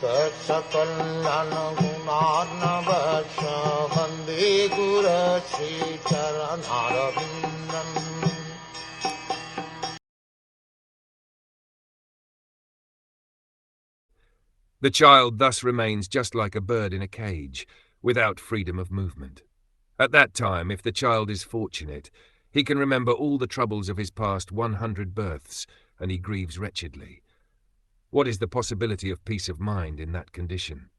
Saksakalyan gunarnavasya Vande Guru Sri Charanarabindam. The child thus remains just like a bird in a cage, without freedom of movement. At that time, if the child is fortunate, he can remember all the troubles of his past 100 births, and he grieves wretchedly. What is the possibility of peace of mind in that condition?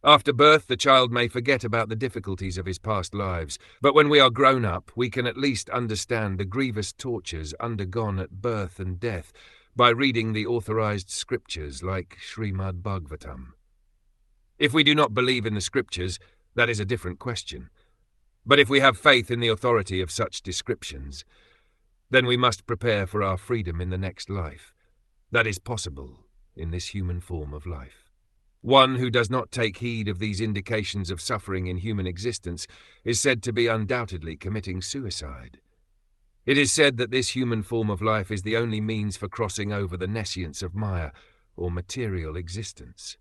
After birth, the child may forget about the difficulties of his past lives, but when we are grown up, we can at least understand the grievous tortures undergone at birth and death by reading the authorized scriptures like Srimad Bhagwatam. If we do not believe in the scriptures, that is a different question. But if we have faith in the authority of such descriptions, then we must prepare for our freedom in the next life. That is possible in this human form of life. One who does not take heed of these indications of suffering in human existence is said to be undoubtedly committing suicide. It is said that this human form of life is the only means for crossing over the nescience of Maya, or material existence.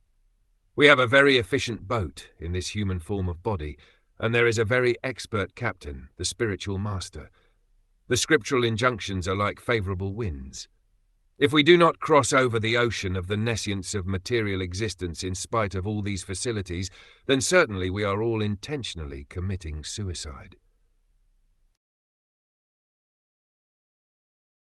We have a very efficient boat in this human form of body, and there is a very expert captain, the spiritual master. The scriptural injunctions are like favorable winds. If we do not cross over the ocean of the nescience of material existence in spite of all these facilities, then certainly we are all intentionally committing suicide.